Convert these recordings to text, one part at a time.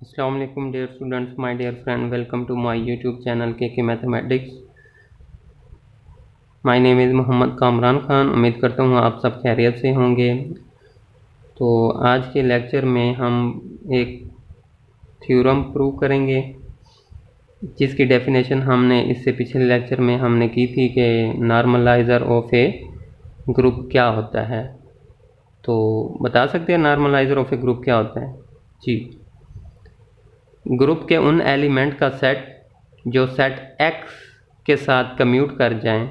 अस्सलाम वालेकुम dear students, my dear friend, welcome to my YouTube channel के mathematics. My name is Mohammad Kamran Khan. उम्मीद करता हूँ आप सब खैरियत से होंगे। तो आज के लेक्चर में हम एक थ्योरम प्रूव करेंगे जिसकी डेफिनेशन हमने इससे पिछले लेक्चर में हमने की थी कि नॉर्मलाइज़र ऑफ ए ग्रुप क्या होता है। तो बता सकते हैं नॉर्मलाइज़र ऑफ ए ग्रुप क्या होता है? जी, ग्रुप के उन एलिमेंट का सेट जो सेट x के साथ कम्यूट कर जाएं,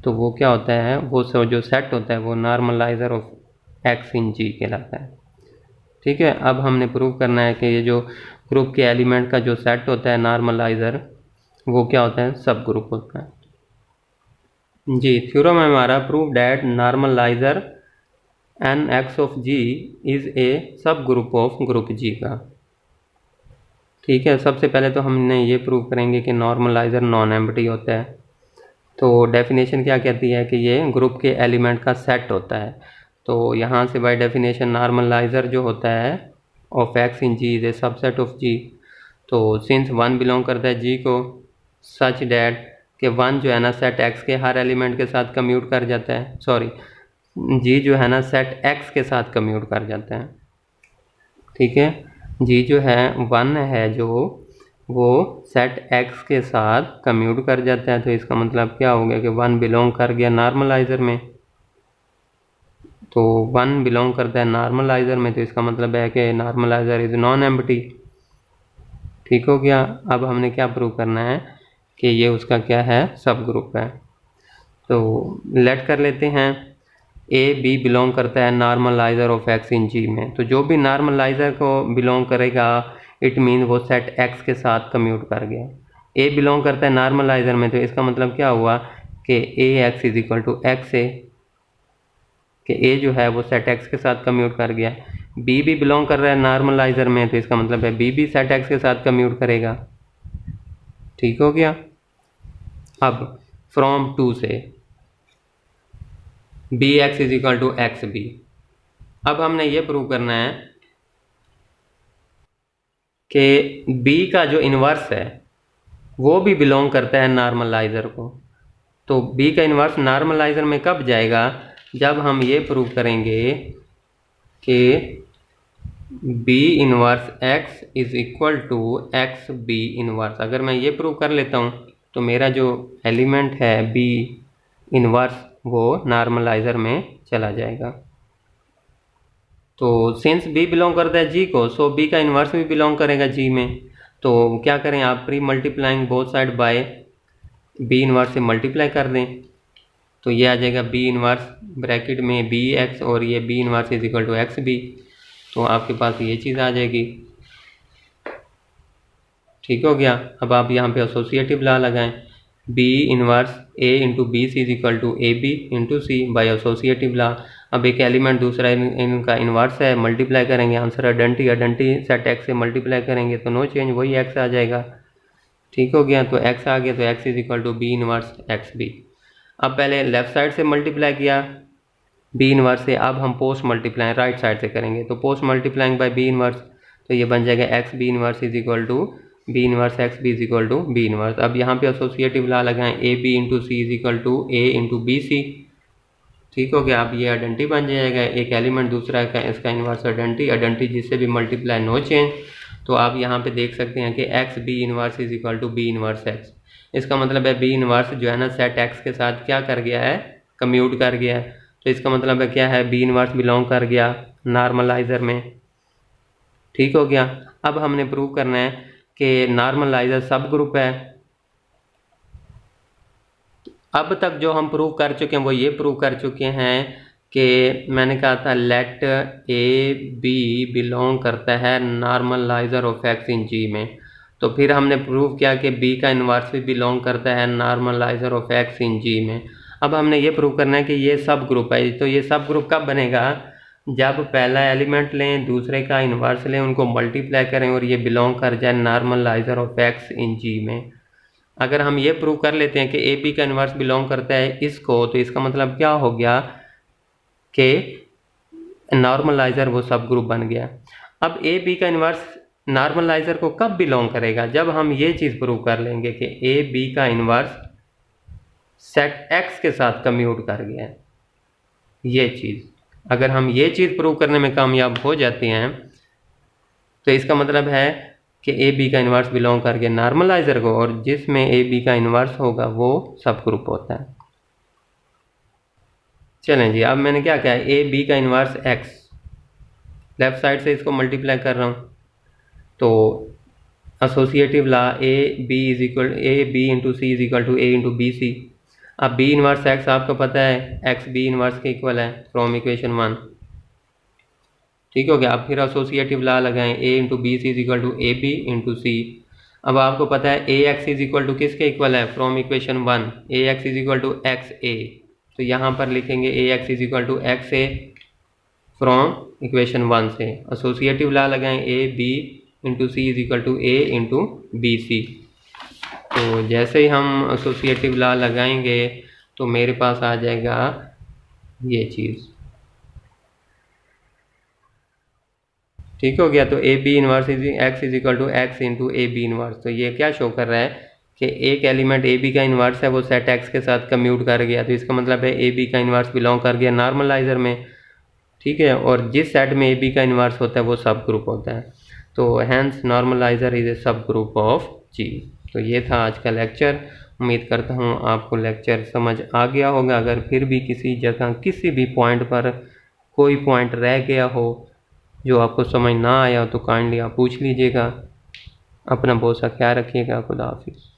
तो वो क्या होता है? वो जो सेट होता है वो नॉर्मलाइज़र ऑफ x इन g कहलाता है। ठीक है, अब हमने प्रूव करना है कि ये जो ग्रुप के एलिमेंट का जो सेट होता है नॉर्मलाइज़र, वो क्या होता है? सब ग्रुप होता है। जी, थ्योरम है हमारा, prove that normaliser nx of g is a subgroup of group g का। ठीक है, सबसे पहले तो हमने ये प्रूव करेंगे कि नॉर्मलाइज़र नॉन एम्प्टी होता है। तो डेफिनेशन क्या कहती है कि ये ग्रुप के एलिमेंट का सेट होता है। तो यहाँ से बाय डेफिनेशन नॉर्मलाइज़र जो होता है of x in g is a subset of g. तो सिंस वन बिलोंग करता है जी को, सच डैट कि वन जो है ना सेट एक्स के हर एलिमेंट के साथ कम्यूट कर जाता है, सॉरी जी जो है ना सेट एक्स के साथ कम्यूट कर जाता है। ठीक है, जी जो है वन है जो वो सेट एक्स के साथ कम्यूट कर जाता है। तो इसका मतलब क्या हो गया कि वन बिलोंग कर गया नॉर्मलाइज़र में। तो वन बिलोंग करता है नॉर्मलाइज़र में, तो इसका मतलब है कि नॉर्मलाइज़र इज़ नॉन एम्प्टी। ठीक हो गया। अब हमने क्या प्रूव करना है कि ये उसका क्या है? सब ग्रुप है। तो लेट कर लेते हैं ए बी बिलोंग करता है नॉर्मलाइज़र ऑफ एक्स इन जी में। तो जो भी नॉर्मलाइज़र को बिलोंग करेगा इट मीन वो सेट एक्स के साथ कम्यूट कर गया। ए बिलोंग करता है नॉर्मलाइज़र में, तो इसका मतलब क्या हुआ कि a x is equal to x a, कि ए जो है वो सेट एक्स के साथ कम्यूट कर गया। बी भी बिलोंग कर रहा है नॉर्मलाइज़र में, तो इसका मतलब है बी भी सेट एक्स के साथ कम्यूट करेगा। ठीक हो गया। अब फ्रॉम टू से B X is equal to X B. अब हमने ये प्रूव करना है कि बी का जो इन्वर्स है वो भी बिलोंग करता है नॉर्मलाइज़र को। तो बी का इन्वर्स नॉर्मलाइज़र में कब जाएगा? जब हम ये प्रूव करेंगे कि B inverse X is equal to X B inverse. अगर मैं ये प्रूव कर लेता हूँ तो मेरा जो एलिमेंट है बी इन्वर्स वो नॉर्मलाइज़र में चला जाएगा। तो सिंस बी बिलोंग करता है जी को, सो बी का इन्वर्स भी बिलोंग करेगा जी में। तो क्या करें आप? Pre multiplying both side by B inverse से मल्टीप्लाई कर दें, तो ये आ जाएगा बी इन्वर्स ब्रैकेट में बी एक्स और ये B inverse is equal to X B. तो आपके पास ये चीज़ आ जाएगी। ठीक हो गया। अब आप यहाँ पे एसोसिएटिव लॉ लगाएं, B inverse A into B C is equal to A B into C by associative law. अब एक एलिमेंट दूसरा इनका इन्वर्स है, मल्टीप्लाई करेंगे, answer identity, identity set X से मल्टीप्लाई करेंगे तो नो चेंज, वही एक्स आ जाएगा। ठीक हो गया। तो एक्स आ गया, तो X is equal to B inverse X B. अब पहले लेफ्ट साइड से मल्टीप्लाई किया बी इन्वर्स से, अब हम पोस्ट मल्टीप्लाई राइट साइड से करेंगे। तो post multiplying by B inverse, तो ये बन जाएगा X B inverse is equal to B inverse X B is equal to B inverse. अब यहाँ पे एसोसिएटिव लॉ लगाएं, A B into C is equal to A into B C. ठीक हो गया। अब ये आइडेंटिटी बन जाएगा, एक एलिमेंट दूसरा का इसका इन्वर्स आइडेंटिटी, आइडेंटिटी जिससे भी मल्टीप्लाई नो चेंज। तो आप यहाँ पे देख सकते हैं कि X B inverse is equal to B inverse X. इसका मतलब है बी इन्वर्स जो है ना सेट एक्स के साथ क्या कर गया है? कम्यूट कर गया है। तो इसका मतलब है क्या है? बी इन्वर्स बिलोंग कर गया नॉर्मलाइज़र में। ठीक हो गया। अब हमने प्रूव करना है कि नॉर्मलाइज़र सब ग्रुप है। अब तक जो हम प्रूव कर चुके हैं वो ये प्रूव कर चुके हैं कि मैंने कहा था लेट ए बी बिलोंग करता है नॉर्मलाइज़र ऑफ एक्स इन जी में। तो फिर हमने प्रूव किया कि बी का इन्वर्स भी बिलोंग करता है नॉर्मलाइज़र ऑफ एक्स इन जी में। अब हमने ये प्रूव करना है कि ये सब ग्रुप है। तो ये सब ग्रुप कब बनेगा? जब पहला एलिमेंट लें, दूसरे का इन्वर्स लें, उनको मल्टीप्लाई करें और ये बिलोंग कर जाए नॉर्मलाइज़र ऑफ एक्स इन जी में। अगर हम ये प्रूव कर लेते हैं कि ए बी का इन्वर्स बिलोंग करता है इसको, तो इसका मतलब क्या हो गया कि नॉर्मलाइज़र वो सब ग्रुप बन गया। अब ए बी का इन्वर्स नॉर्मलाइजर को कब बिलोंग करेगा, जब हम ये चीज़ प्रूव कर लेंगे कि ए बी का इन्वर्स सेट एक्स के साथ कम्यूट कर गया है। ये चीज़ अगर हम ये चीज़ प्रूव करने में कामयाब हो जाते हैं तो इसका मतलब है कि ए बी का इन्वर्स बिलोंग करके नॉर्मलाइजर को, और जिसमें ए बी का इन्वर्स होगा वो सब ग्रुप होता है। चलें जी, अब मैंने क्या किया, ए बी का इन्वर्स एक्स, लेफ्ट साइड से इसको मल्टीप्लाई कर रहा हूँ, तो associative law a B into C is equal to A into B c. अब बी इन्वर्स एक्स आपको पता है एक्स बी इन्वर्स के इक्वल है फ्रॉम इक्वेशन 1, ठीक हो गया। अब फिर एसोसिएटिव ला लगाएं, a into B C is equal to A B into c. अब आपको पता है ए एक्स इज इक्वल टू किसके इक्वल है, from equation 1, a x is equal to x a, तो यहाँ पर लिखेंगे a x is equal to x a from equation 1 से। एसोसिएटिव ला लगाएं, A B into C is equal to A into B c. तो जैसे ही हम associative ला लगाएंगे तो मेरे पास आ जाएगा ये चीज़, ठीक हो गया। तो A B inverse X is equal to X into A B inverse. तो ये क्या शो कर रहा है कि एक एलिमेंट ए बी का इन्वर्स है वो सेट एक्स के साथ कम्यूट कर गया, तो इसका मतलब है ए बी का इन्वर्स बिलोंग कर गया नॉर्मलाइजर में, ठीक है। और जिस सेट में ए बी का इन्वर्स होता है वो सब ग्रुप होता है, तो hence normaliser is a subgroup of g. तो ये था आज का लेक्चर। उम्मीद करता हूँ आपको लेक्चर समझ आ गया होगा। अगर फिर भी किसी जगह किसी भी पॉइंट पर कोई पॉइंट रह गया हो जो आपको समझ ना आया तो काइंडली आप पूछ लीजिएगा। अपना बहुत सा ख्याल रखिएगा। खुदा हाफिज़।